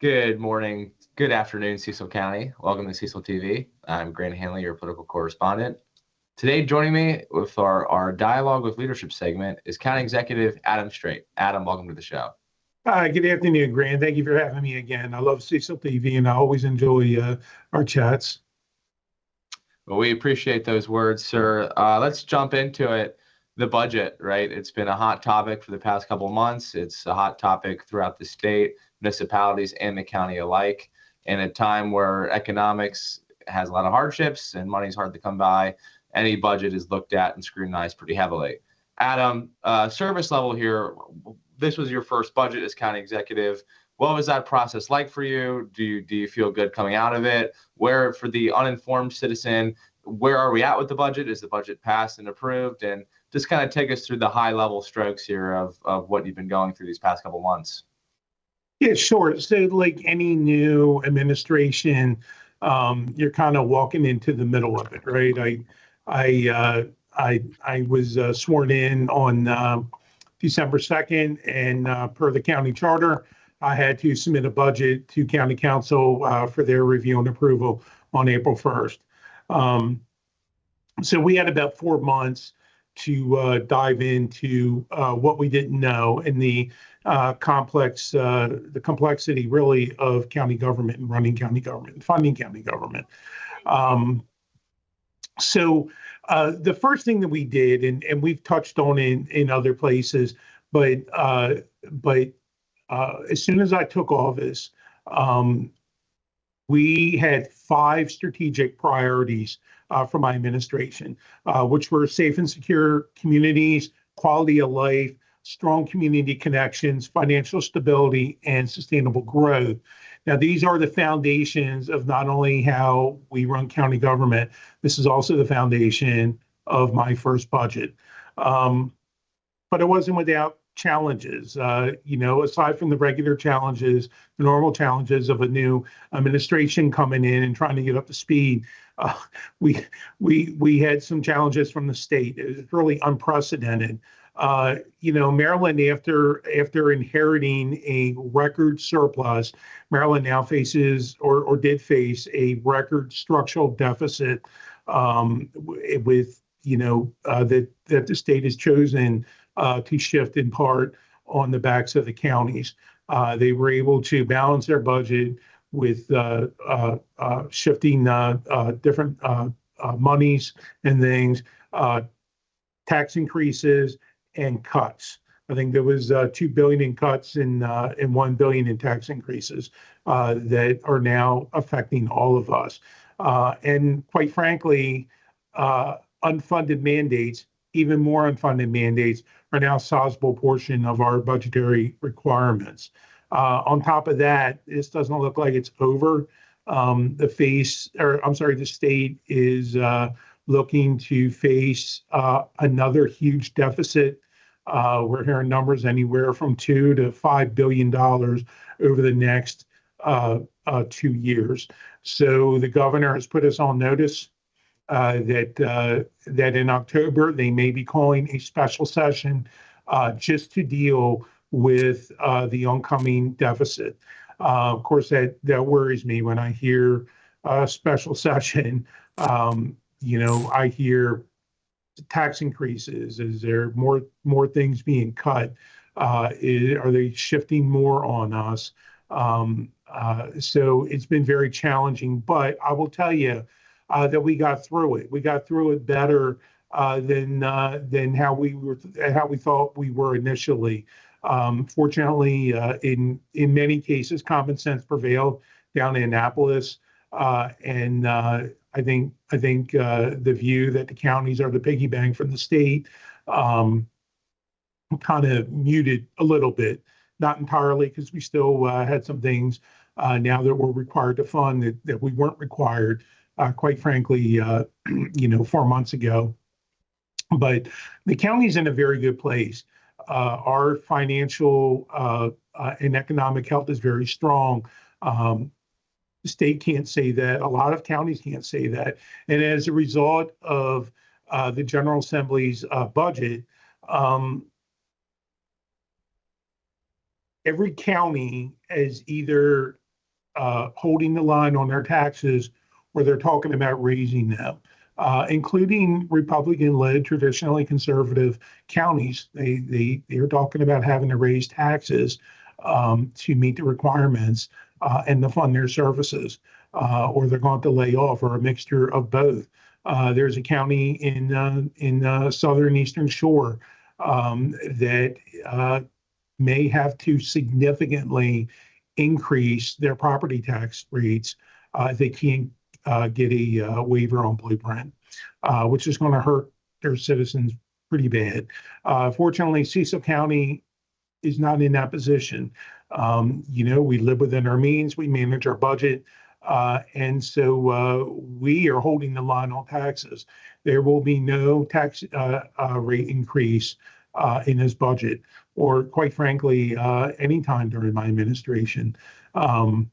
Good morning, good afternoon, Cecil County. Welcome to Cecil TV. I'm Grant Handley, your political correspondent. Today, joining me with our Dialogue with Leadership segment is County Executive Adam Streight. Adam, welcome to the show. Good afternoon, Grant. Thank you for having me again. I love Cecil TV, and I always enjoy our chats. Well, we appreciate those words, sir. Let's jump into it. The budget, right? It's been a hot topic for the past couple of months. It's a hot topic throughout the state, municipalities, and the county alike. In a time where economics has a lot of hardships and money's hard to come by, any budget is looked at and scrutinized pretty heavily. Adam, service level here, this was your first budget as county executive. What was that process like for you? Do you feel good coming out of it? Where, for the uninformed citizen, where are we at with the budget? Is the budget passed and approved? And just kind of take us through the high level strokes here of what you've been going through these past couple months. Yeah, sure. So like any new administration, you're kind of walking into the middle of it, right? I was sworn in on December 2nd, and per the county charter, I had to submit a budget to county council for their review and approval on April 1st. So we had about 4 months to dive into what we didn't know and the complexity really of county government and running county government and funding county government. So the first thing that we did, and we've touched on in other places, but as soon as I took office, we had 5 strategic priorities for my administration, which were safe and secure communities, quality of life, strong community connections, financial stability, and sustainable growth. Now, these are the foundations of not only how we run county government, this is also the foundation of my first budget. But it wasn't without challenges. Aside from the regular challenges, the normal challenges of a new administration coming in and trying to get up to speed, we had some challenges from the state. It was really unprecedented. Maryland, after inheriting a record surplus, Maryland now faces or did face a record structural deficit with that the state has chosen to shift in part on the backs of the counties. They were able to balance their budget with shifting different monies and things, tax increases and cuts. I think there was $2 billion in cuts and $1 billion in tax increases that are now affecting all of us. And quite frankly, unfunded mandates, even more unfunded mandates, are now a sizable portion of our budgetary requirements. On top of that, this doesn't look like it's over. The state is looking to face another huge deficit. We're hearing numbers anywhere from $2 to $5 billion over the next 2 years. So the governor has put us on notice that in October they may be calling a special session just to deal with the oncoming deficit. Of course, that worries me when I hear special session. I hear tax increases. Is there more things being cut? Are they shifting more on us? So it's been very challenging, but I will tell you that we got through it. We got through it better than how we thought we were initially. Fortunately, in many cases, common sense prevailed down in Annapolis, and I think the view that the counties are the piggy bank from the state kind of muted a little bit, not entirely, because we still had some things now that we're required to fund that we weren't required, quite frankly, 4 months ago. But the county's in a very good place. Our financial and economic health is very strong. The state can't say that. A lot of counties can't say that. And as a result of the General Assembly's budget, every county has either holding the line on their taxes, or they're talking about raising them, including Republican-led, traditionally conservative counties. They're talking about having to raise taxes to meet the requirements and to fund their services, or they're going to lay off, or a mixture of both. There's a county in southern Eastern Shore that may have to significantly increase their property tax rates if they can't get a waiver on Blueprint, which is going to hurt their citizens pretty bad. Fortunately, Cecil County is not in that position. We live within our means, we manage our budget, and so we are holding the line on taxes. There will be no tax rate increase in this budget, or quite frankly, anytime during my administration. The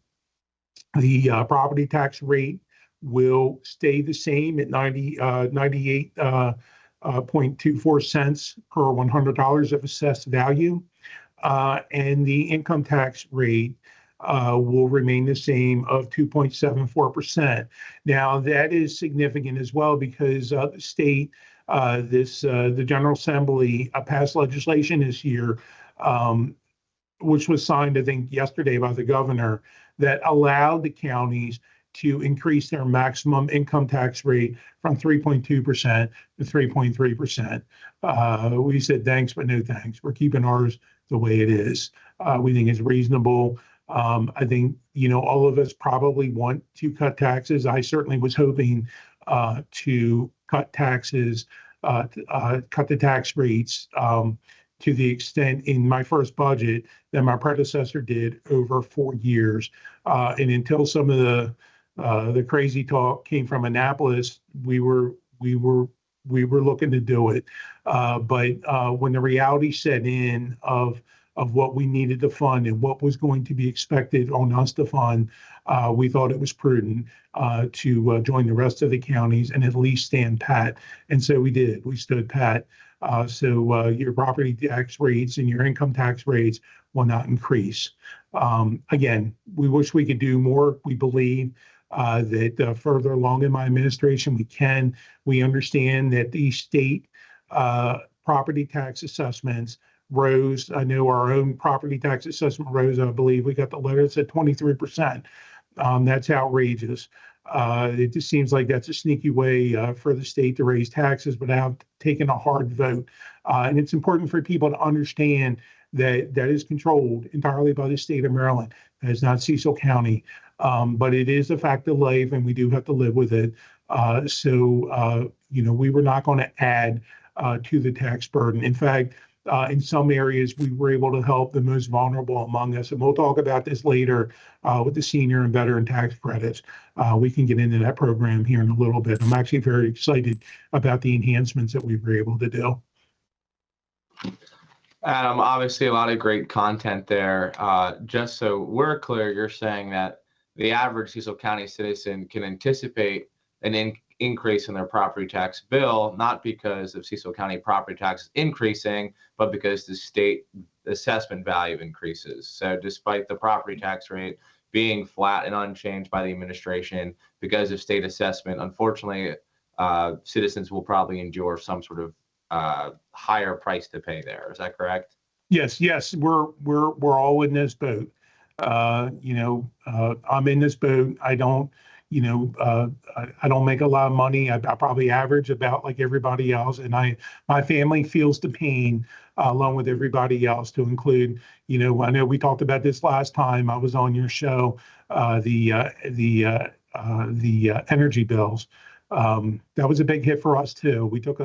property tax rate will stay the same at 98.24 cents per $100 of assessed value. And the income tax rate will remain the same of 2.74%. Now, that is significant as well because the state, the General Assembly passed legislation this year, which was signed, I think, yesterday by the governor, that allowed the counties to increase their maximum income tax rate from 3.2% to 3.3%. We said thanks, but no thanks. We're keeping ours the way it is. We think it's reasonable. I think, all of us probably want to cut taxes. I certainly was hoping to cut taxes, cut the tax rates to the extent in my first budget that my predecessor did over 4 years. And until some of the crazy talk came from Annapolis, we were looking to do it. But when the reality set in of what we needed to fund and what was going to be expected on us to fund, we thought it was prudent to join the rest of the counties and at least stand pat. And so we did. We stood pat. So your property tax rates and your income tax rates will not increase. Again, we wish we could do more. We believe that further along in my administration, we can. We understand that the state property tax assessments rose. I know our own property tax assessment rose. I believe we got the letter that said 23%. That's outrageous. It just seems like that's a sneaky way for the state to raise taxes without taking a hard vote. And it's important for people to understand that that is controlled entirely by the state of Maryland. That is not Cecil County, but it is a fact of life, and we do have to live with it. So we were not going to add to the tax burden. In fact, in some areas, we were able to help the most vulnerable among us. And we'll talk about this later with the senior and veteran tax credits. We can get into that program here in a little bit. I'm actually very excited about the enhancements that we were able to do. Adam, obviously a lot of great content there. Just so we're clear, you're saying that the average Cecil County citizen can anticipate an increase in their property tax bill, not because of Cecil County property taxes increasing, but because the state assessment value increases. So despite the property tax rate being flat and unchanged by the administration, because of state assessment, unfortunately, citizens will probably endure some sort of higher price to pay there. Is that correct? Yes, we're all in this boat. I'm in this boat. I don't make a lot of money. I probably average about like everybody else, and my family feels the pain along with everybody else. To include, I know we talked about this last time I was on your show, the energy bills. That was a big hit for us too. We took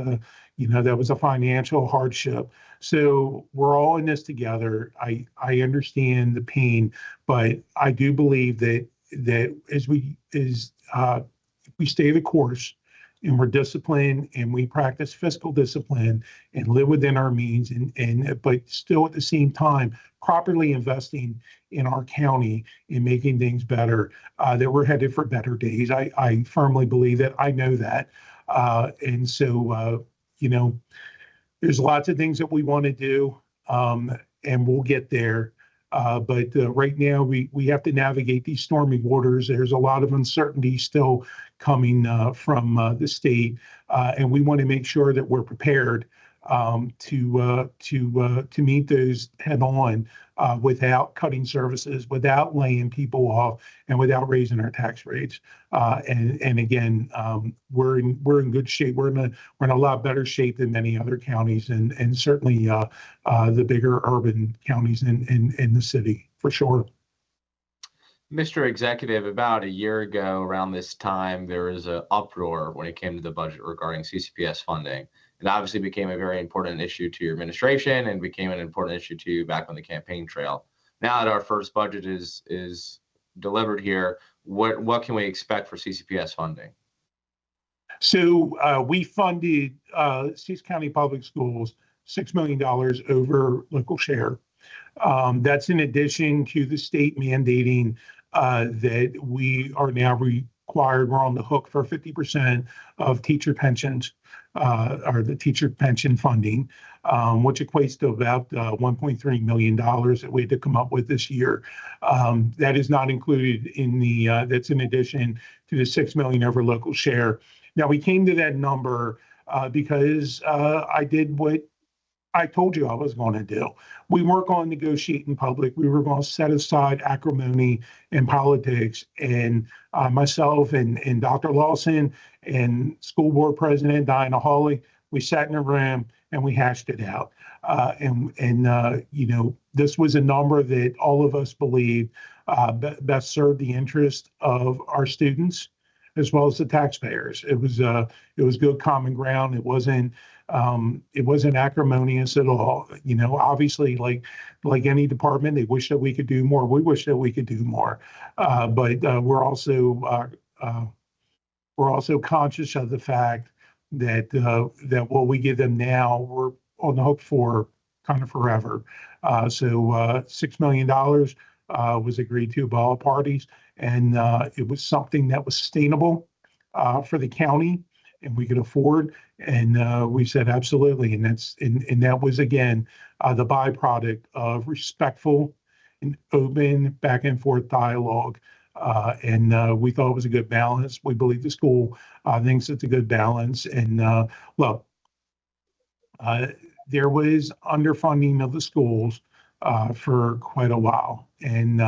that was a financial hardship. So we're all in this together. I understand the pain, but I do believe that if we stay the course and we're disciplined and we practice fiscal discipline and live within our means, but still at the same time properly investing in our county and making things better, that we're headed for better days. I firmly believe that. I know that. And so, there's lots of things that we want to do, and we'll get there. But right now, we have to navigate these stormy waters. There's a lot of uncertainty still coming from the state, and we want to make sure that we're prepared to meet those head on without cutting services, without laying people off, and without raising our tax rates. And again, we're in good shape. We're in a lot better shape than many other counties, and certainly the bigger urban counties in the city for sure. Mr. Executive, about a year ago around this time, there was an uproar when it came to the budget regarding CCPS funding. It obviously became a very important issue to your administration and became an important issue to you back on the campaign trail. Now that our first budget is delivered here, what can we expect for CCPS funding? So we funded Cecil County Public Schools $6 million over local share. That's in addition to the state mandating that we are now required, we're on the hook for 50% of teacher pensions, or the teacher pension funding, which equates to about $1.3 million that we had to come up with this year. That is not included in that's in addition to the $6 million over local share. Now, we came to that number because I did what I told you I was going to do. We weren't going to negotiate in public. We were going to set aside acrimony and politics. And myself and Dr. Lawson and school board president Diana Hawley, we sat in a room and we hashed it out. This was a number that all of us believed best served the interest of our students as well as the taxpayers. It was good common ground. It wasn't acrimonious at all. Obviously, like any department, they wish that we could do more. We wish that we could do more, but we're also conscious of the fact that what we give them now, we're on the hook for kind of forever. So $6 million was agreed to by all parties, and it was something that was sustainable for the county and we could afford. And we said absolutely, and that was again the byproduct of respectful and open back and forth dialogue. And we thought it was a good balance. We believe the school thinks it's a good balance. And look, there was underfunding of the schools for quite a while, and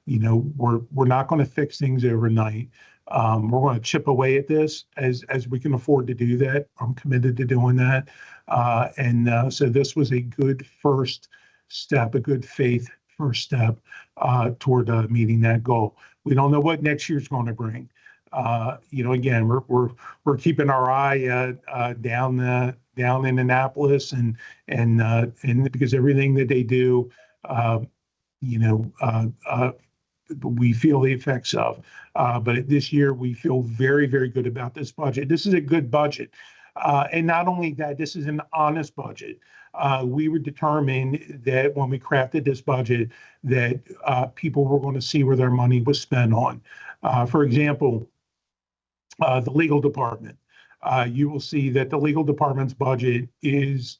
we're not going to fix things overnight. We're going to chip away at this as we can afford to do that. I'm committed to doing that, and so this was a good first step, a good faith first step toward meeting that goal. We don't know what next year's going to bring. Again, we're keeping our eye down in Annapolis, and because everything that they do, we feel the effects of. But this year, we feel very, very good about this budget. This is a good budget. And not only that, this is an honest budget. We were determined that when we crafted this budget, that people were going to see where their money was spent on. For example, the legal department. You will see that the legal department's budget is,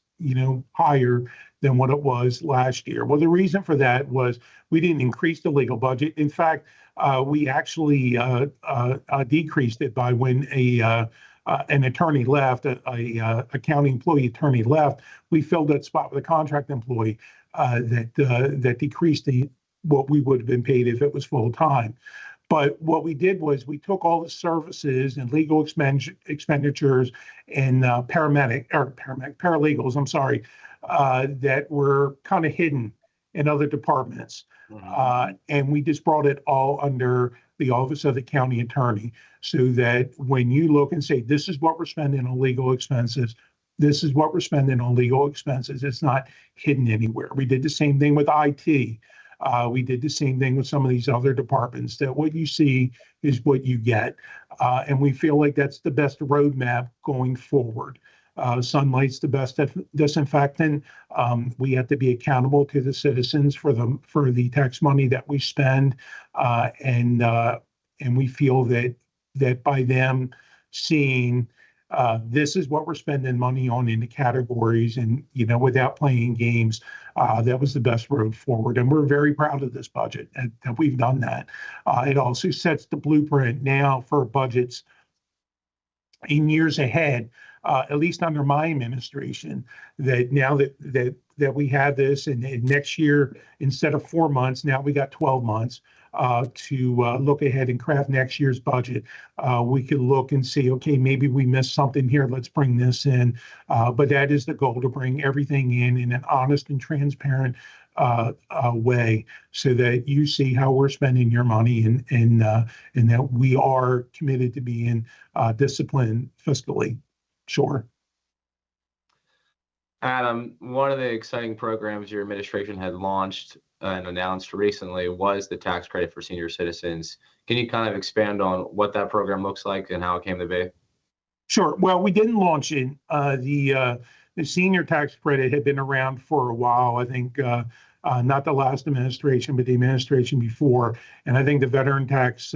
higher than what it was last year. Well, the reason for that was we didn't increase the legal budget. In fact, we actually decreased it by when an attorney left, a county employee attorney left. We filled that spot with a contract employee that decreased what we would have been paid if it was full time. But what we did was we took all the services and legal expenditures and paralegals, I'm sorry, that were kind of hidden in other departments. Mm-hmm. And we just brought it all under the Office of the County Attorney, so that when you look and say, this is what we're spending on legal expenses, this is what we're spending on legal expenses, it's not hidden anywhere. We did the same thing with IT. We did the same thing with some of these other departments, that what you see is what you get. And we feel like that's the best roadmap going forward. Sunlight's the best disinfectant. We have to be accountable to the citizens for the tax money that we spend. And we feel that by them seeing this is what we're spending money on in the categories, and without playing games, that was the best road forward. And we're very proud of this budget and that we've done that. It also sets the blueprint now for budgets in years ahead, at least under my administration, that now that we have this, and next year, instead of 4 months, now we got 12 months to look ahead and craft next year's budget. We could look and see, okay, maybe we missed something here. Let's bring this in. But that is the goal, to bring everything in an honest and transparent way, so that you see how we're spending your money, and that we are committed to being disciplined fiscally. Sure. Adam, one of the exciting programs your administration had launched and announced recently was the tax credit for senior citizens. Can you kind of expand on what that program looks like and how it came to be? Sure. Well, we didn't launch it. The senior tax credit had been around for a while. I think not the last administration, but the administration before. And I think the veteran tax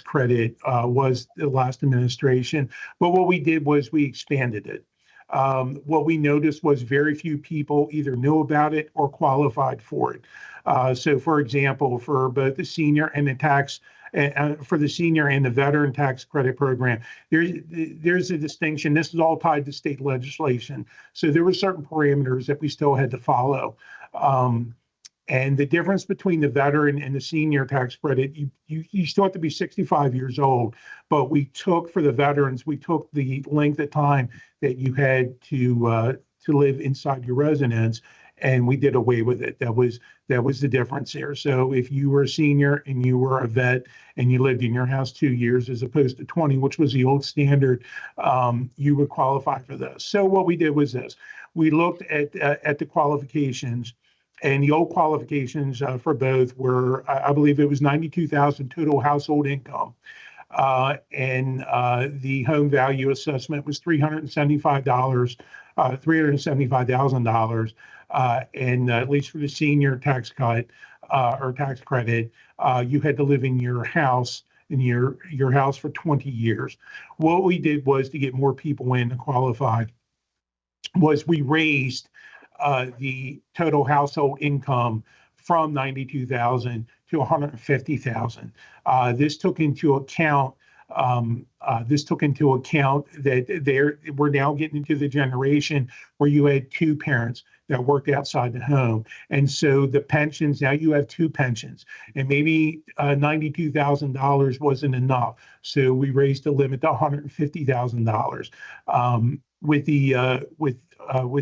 credit was the last administration. But what we did was we expanded it. What we noticed was very few people either knew about it or qualified for it. So, for example, for both the senior and the tax, for the senior and the veteran tax credit program, there's a distinction. This is all tied to state legislation. So there were certain parameters that we still had to follow. And the difference between the veteran and the senior tax credit, you still have to be 65 years old. But we took, for the veterans, we took the length of time that you had to live inside your residence, and we did away with it. That was the difference here. So if you were a senior and you were a vet and you lived in your house 2 years as opposed to 20, which was the old standard, you would qualify for this. So what we did was this: we looked at the qualifications. And the old qualifications for both were, I believe it was 92,000 total household income. And the home value assessment was $375,000. And at least for the senior tax cut or tax credit, you had to live in your house for 20 years. What we did was, to get more people in to qualify, was we raised the total household income from 92,000 to 150,000. This took into account that we're now getting into the generation where you had two parents that worked outside the home. And so the pensions, now you have two pensions, and maybe $92,000 wasn't enough. So we raised the limit to $150,000. With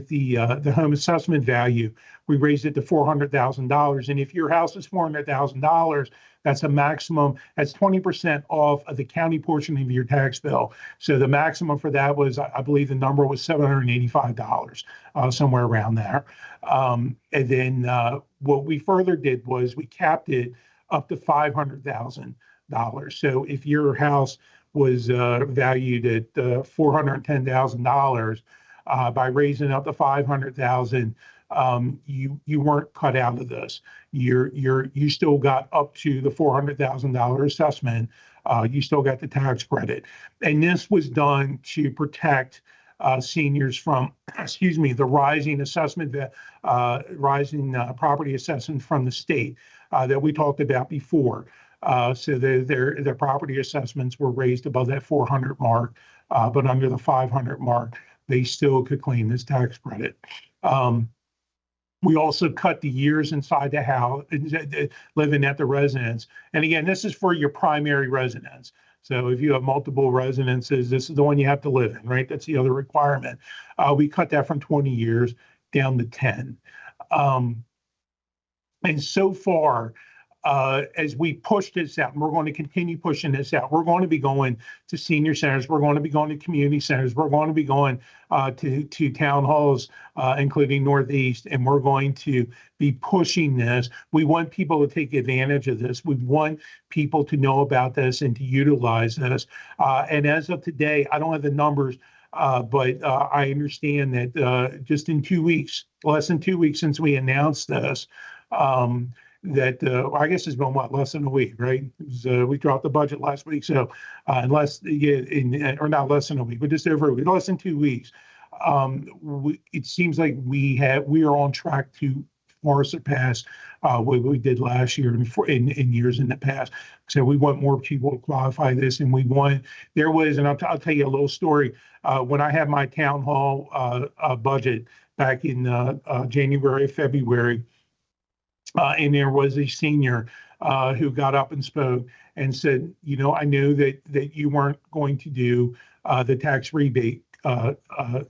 the home assessment value, we raised it to $400,000. And if your house is $400,000, that's a maximum. That's 20% off of the county portion of your tax bill. So the maximum for that was, I believe the number was $785, somewhere around there. And then what we further did was we capped it up to $500,000. So if your house was valued at $410,000, by raising up to $500,000, you weren't cut out of this. You still got up to the $400,000 assessment. You still got the tax credit, and this was done to protect seniors from, the rising assessment, rising property assessment from the state that we talked about before. So their property assessments were raised above that 400 mark, but under the 500 mark, they still could claim this tax credit. We also cut the years inside the house, living at the residence. And again, this is for your primary residence. So if you have multiple residences, this is the one you have to live in, right? That's the other requirement. We cut that from 20 years down to 10. And so far, as we push this out, and we're going to continue pushing this out, we're going to be going to senior centers, we're going to be going to community centers, we're going to be going to town halls, including Northeast, and we're going to be pushing this. We want people to take advantage of this. We want people to know about this and to utilize this. And as of today, I don't have the numbers, but I understand that just in 2 weeks, less than 2 weeks since we announced this, that I guess it's been less than a week, right? We dropped the budget last week, so or not less than a week, but just over a week, less than 2 weeks. It seems like we are on track to far surpass what we did last year and in years in the past. So we want more people to qualify this, and I'll tell you a little story. When I had my town hall budget back in January, February, and there was a senior who got up and spoke and said, I know that you weren't going to do the tax rebate that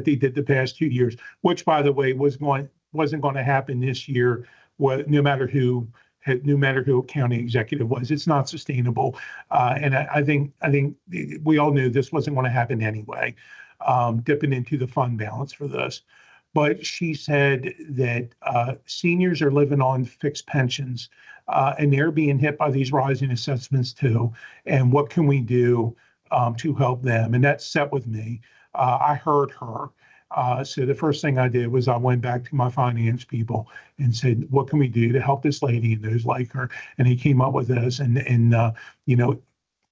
they did the past 2 years, which, by the way, wasn't going to happen this year. No matter who county executive was, it's not sustainable. And I think we all knew this wasn't going to happen anyway. Dipping into the fund balance for this. But she said that seniors are living on fixed pensions, and they're being hit by these rising assessments too. And what can we do to help them? And that set with me. I heard her. So the first thing I did was I went back to my finance people and said, what can we do to help this lady and those like her? And he came up with this. And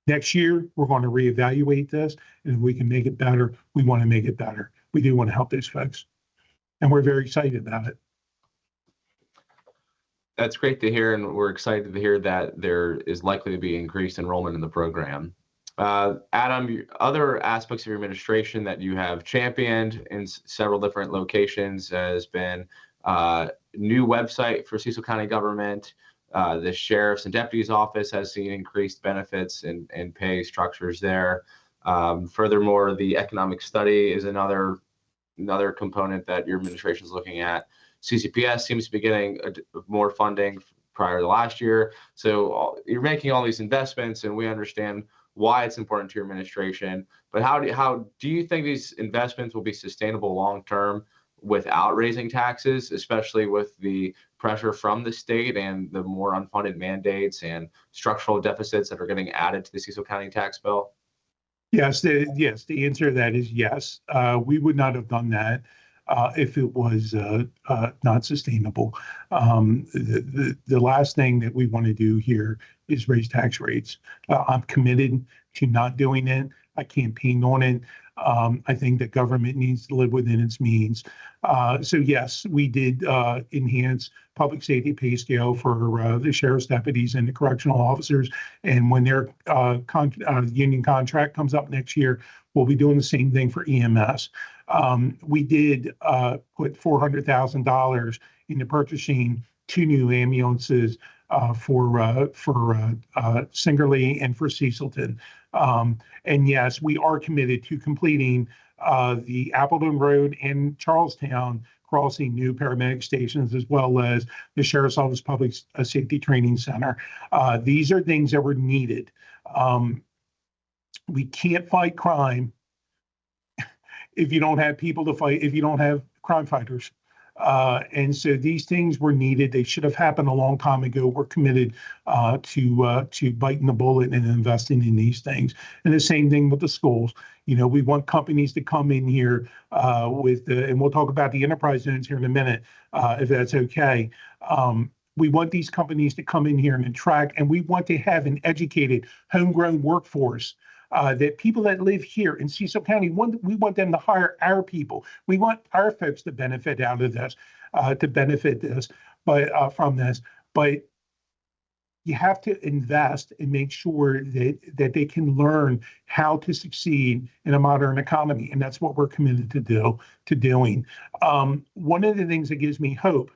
next year, we're going to reevaluate this. And if we can make it better, we want to make it better. We do want to help those folks. And we're very excited about it. That's great to hear, and we're excited to hear that there is likely to be increased enrollment in the program. Adam, other aspects of your administration that you have championed in several different locations has been new website for Cecil County government. The sheriff's and deputy's office has seen increased benefits and pay structures there. Furthermore, the economic study is another component that your administration is looking at. CCPS seems to be getting more funding prior to last year. So you're making all these investments, and we understand why it's important to your administration. But how do you think these investments will be sustainable long term without raising taxes, especially with the pressure from the state and the more unfunded mandates and structural deficits that are getting added to the Cecil County tax bill? Yes, the answer to that is yes. We would not have done that if it was not sustainable. The last thing that we want to do here is raise tax rates. I'm committed to not doing it. I campaigned on it. I think that government needs to live within its means. So yes, we did enhance public safety pay scale for the sheriff's deputies and the correctional officers. And when their union contract comes up next year, we'll be doing the same thing for EMS. We did put $400,000 into purchasing 2 new ambulances for Singerly and for Cecilton. And yes, we are committed to completing the Appleton Road and Charlestown crossing new paramedic stations, as well as the Sheriff's Office Public Safety Training Center. These are things that were needed. We can't fight crime if you don't have people to fight, if you don't have crime fighters. And so these things were needed. They should have happened a long time ago. We're committed to biting the bullet and investing in these things. And the same thing with the schools. We want companies to come in here and we'll talk about the enterprise zones here in a minute, if that's okay. We want these companies to come in here and attract, and we want to have an educated, homegrown workforce. That people that live here in Cecil County, we want them to hire our people. We want our folks to benefit out of this, from this. But you have to invest and make sure that they can learn how to succeed in a modern economy, and that's what we're committed to doing. One of the things that gives me hope,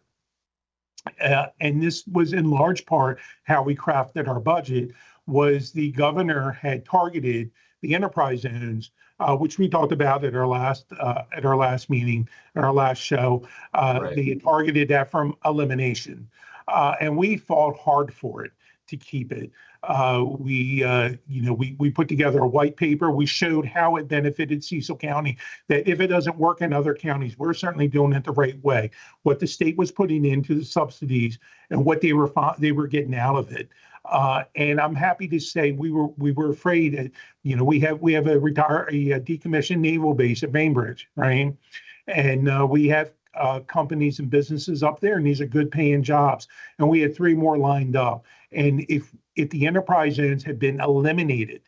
and this was in large part how we crafted our budget, was the governor had targeted the enterprise zones, which we talked about at our last meeting, at our last show. Right. They had targeted that from elimination, and we fought hard for it to keep it. We put together a white paper. We showed how it benefited Cecil County, that if it doesn't work in other counties, we're certainly doing it the right way. What the state was putting into the subsidies and what they were getting out of it. And I'm happy to say we were afraid that, we have a decommissioned naval base at Bainbridge, right? And we have companies and businesses up there, and these are good paying jobs. And we had 3 more lined up. And if the enterprise zones had been eliminated,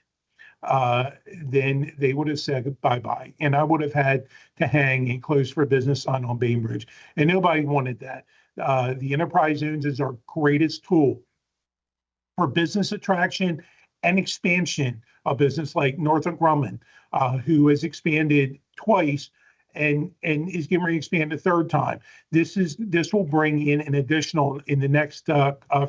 then they would have said bye-bye. And I would have had to hang a closed for business sign on Bainbridge. And nobody wanted that. The enterprise zones is our greatest tool for business attraction and expansion of business, like Northrop Grumman, who has expanded twice and is getting ready to expand a third time. This will bring in an additional, in the next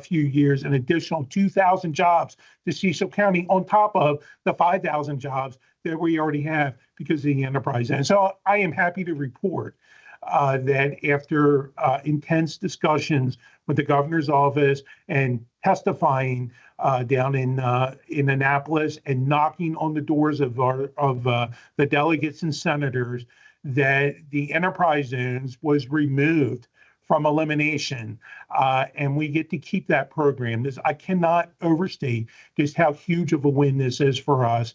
few years, an additional 2,000 jobs to Cecil County on top of the 5,000 jobs that we already have because of the enterprise. And so I am happy to report that after intense discussions with the governor's office and testifying down in Annapolis and knocking on the doors of the delegates and senators, that the enterprise zones was removed from elimination, and we get to keep that program. I cannot overstate just how huge of a win this is for us,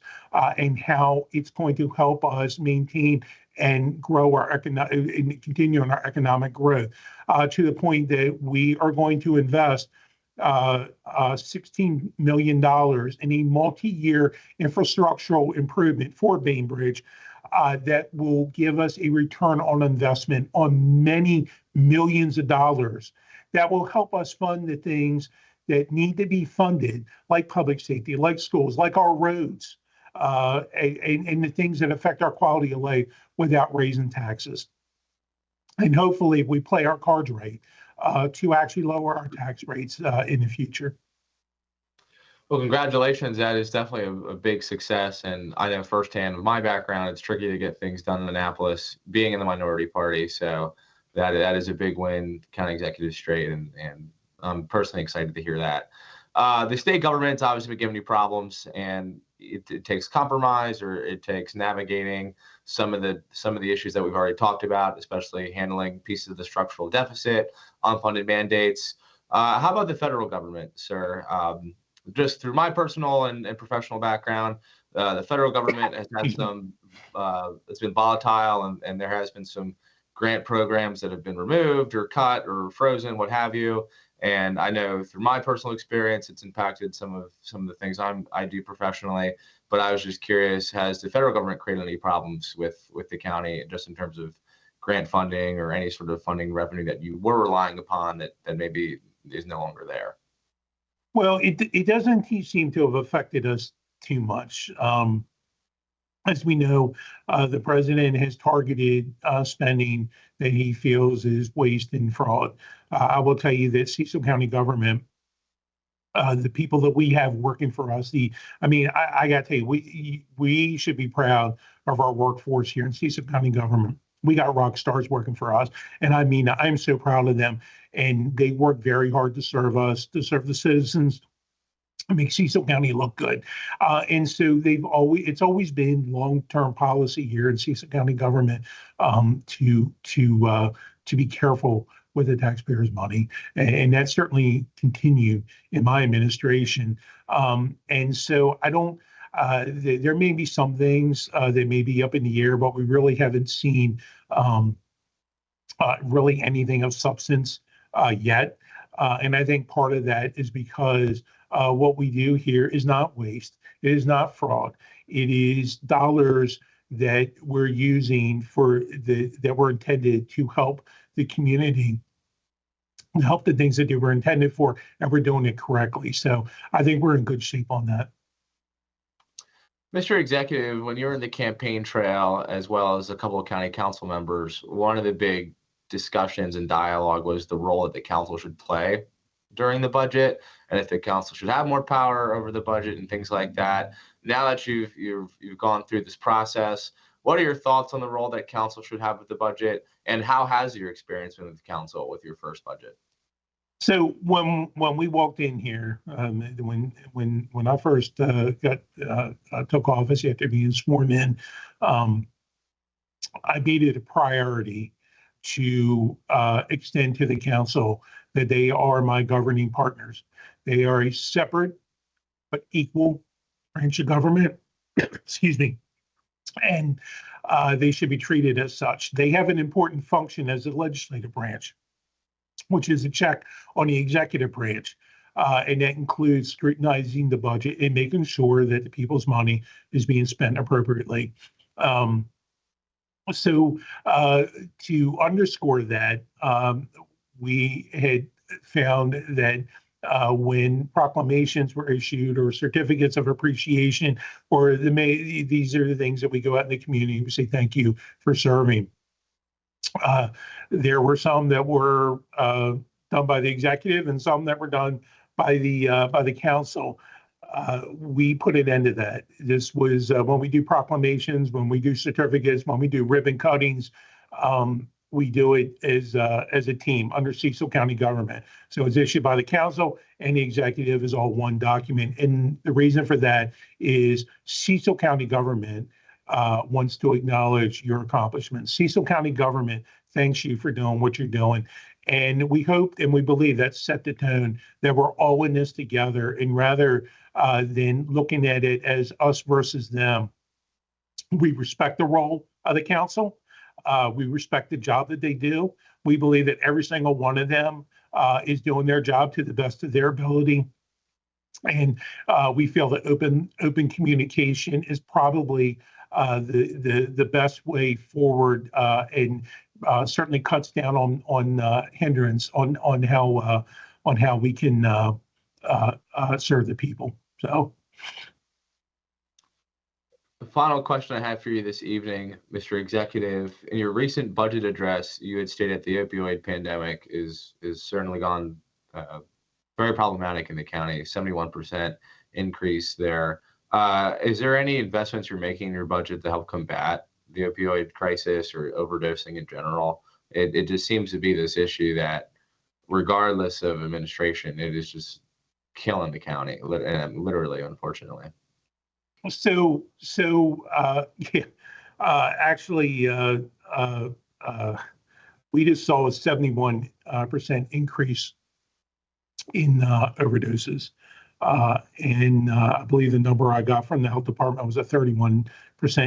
and how it's going to help us maintain and grow our and continue on our economic growth, to the point that we are going to invest $16 million in a multi-year infrastructural improvement for Bainbridge that will give us a return on investment on many millions of dollars that will help us fund the things that need to be funded, like public safety, like schools, like our roads, and the things that affect our quality of life without raising taxes. And hopefully, if we play our cards right, to actually lower our tax rates in the future. Well, congratulations. That is definitely a big success. And I know firsthand with my background, it's tricky to get things done in Annapolis, being in the minority party. So that is a big win, County Executive Streight, and I'm personally excited to hear that. The state government's obviously been giving you problems, and it takes compromise, or it takes navigating some of the issues that we've already talked about, especially handling pieces of the structural deficit, unfunded mandates. How about the federal government, sir? Just through my personal and professional background, the federal government has had some, it's been volatile, and there has been some grant programs that have been removed or cut or frozen, what have you. And I know through my personal experience, it's impacted some of the things I do professionally. But I was just curious, has the federal government created any problems with the county, just in terms of grant funding or any sort of funding revenue that you were relying upon that maybe is no longer there? Well, it doesn't seem to have affected us too much. As we know, the president has targeted spending that he feels is waste and fraud. I will tell you that Cecil County government, the people that we have working for us, I got to tell you, we should be proud of our workforce here in Cecil County government. We got rock stars working for us, and I'm so proud of them. And they work very hard to serve us, to serve the citizens, make Cecil County look good. And so it's always been long-term policy here in Cecil County government to be careful with the taxpayers' money, and that certainly continued in my administration. And so I don't. There may be some things that may be up in the air, but we really haven't seen really anything of substance yet. And I think part of that is because what we do here is not waste. It is not fraud. It is dollars that we're using that were intended to help the community, help the things that they were intended for, and we're doing it correctly. So I think we're in good shape on that. Mr. Executive, when you were in the campaign trail, as well as a couple of county council members, one of the big discussions and dialogue was the role that the council should play during the budget, and if the council should have more power over the budget and things like that. Now that you've gone through this process, what are your thoughts on the role that council should have with the budget, and how has your experience been with the council with your first budget? So when we walked in here, when I first took office after being sworn in, I made it a priority to extend to the council that they are my governing partners. They are a separate but equal branch of government. Excuse me. And they should be treated as such. They have an important function as a legislative branch, which is a check on the executive branch. and that includes scrutinizing the budget and making sure that the people's money is being spent appropriately. So to underscore that, we had found that when proclamations were issued or certificates of appreciation, or these are the things that we go out in the community and we say thank you for serving. There were some that were done by the executive and some that were done by the council. We put an end to that. This was when we do proclamations, when we do certificates, when we do ribbon cuttings, we do it as a team under Cecil County government. So it's issued by the council and the executive is all one document. And the reason for that is Cecil County government wants to acknowledge your accomplishments. Cecil County government thanks you for doing what you're doing. And we hope and we believe that set the tone that we're all in this together, and rather than looking at it as us versus them, we respect the role of the council. We respect the job that they do. We believe that every single one of them is doing their job to the best of their ability. And we feel that open communication is probably the best way forward, and certainly cuts down on hindrance on how we can serve the people. So. The final question I have for you this evening, Mr. Executive, in your recent budget address, you had stated the opioid pandemic is certainly gone very problematic in the county, 71% increase there. Is there any investments you're making in your budget to help combat the opioid crisis or overdosing in general? It just seems to be this issue that, regardless of administration, it is just killing the county, literally, unfortunately. So yeah, actually, we just saw a 71% increase in overdoses. And I believe the number I got from the health department was a 31%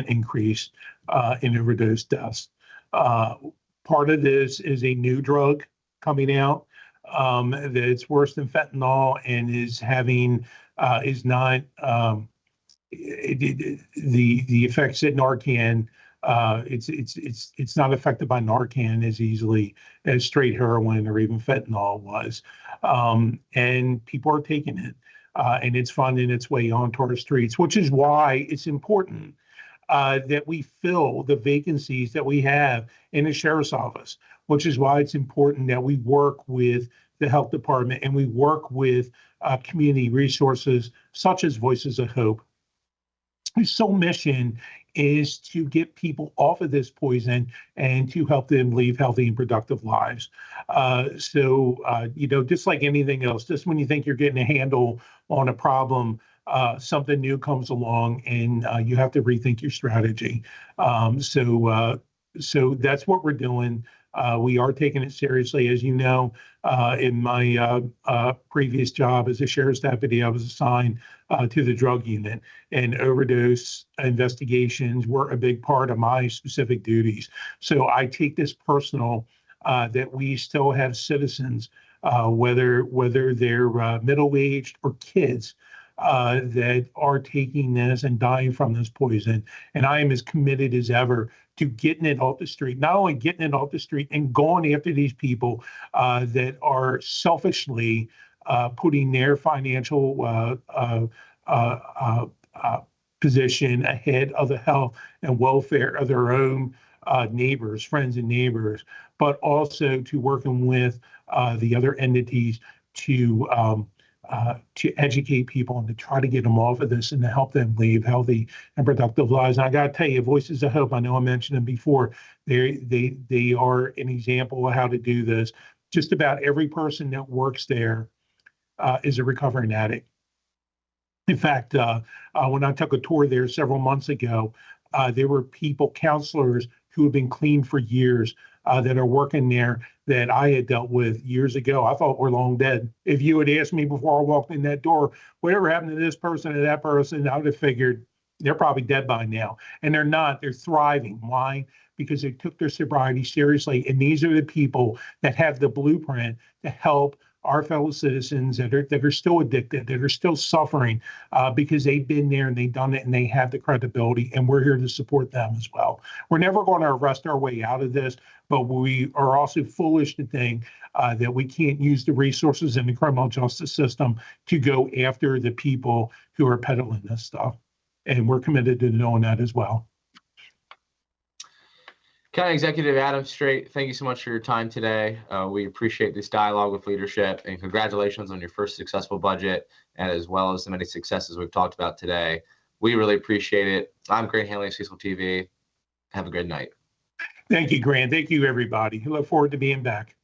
increase in overdose deaths. Part of this is a new drug coming out that's worse than fentanyl and is not the effects that Narcan. It's not affected by Narcan as easily as straight heroin or even fentanyl was, and people are taking it, and it's finding its way onto our streets, which is why it's important that we fill the vacancies that we have in the sheriff's office, which is why it's important that we work with the health department and we work with community resources such as Voices of Hope, whose sole mission is to get people off of this poison and to help them live healthy and productive lives. Just like anything else, just when you think you're getting a handle on a problem, something new comes along and you have to rethink your strategy. So that's what we're doing. We are taking it seriously. As you know, in my previous job as a sheriff's deputy, I was assigned to the drug unit, and overdose investigations were a big part of my specific duties. So I take this personal, that we still have citizens, whether they're middle-aged or kids, that are taking this and dying from this poison. And I am as committed as ever to getting it off the street, not only getting it off the street and going after these people that are selfishly putting their financial position ahead of the health and welfare of their own neighbors, friends and neighbors, but also to working with the other entities to educate people and to try to get them off of this and to help them live healthy and productive lives. And I got to tell you, Voices of Hope, I know I mentioned them before, they are an example of how to do this. Just about every person that works there is a recovering addict. In fact, when I took a tour there several months ago, there were people, counselors who have been clean for years, that are working there that I had dealt with years ago. I thought were long dead. If you had asked me before I walked in that door, whatever happened to this person or that person, I would have figured they're probably dead by now. And they're not. They're thriving. Why? Because they took their sobriety seriously. And these are the people that have the blueprint to help our fellow citizens that are still addicted, that are still suffering because they've been there and they've done it and they have the credibility, and we're here to support them as well. We're never going to arrest our way out of this, but we are also foolish to think that we can't use the resources in the criminal justice system to go after the people who are peddling this stuff. And we're committed to doing that as well. County Executive Adam Streight, thank you so much for your time today. We appreciate this dialogue with leadership, and congratulations on your first successful budget, and as well as the many successes we've talked about today. We really appreciate it. I'm Grant Handley of Cecil TV. Have a good night. Thank you, Grant. Thank you, everybody. I look forward to being back.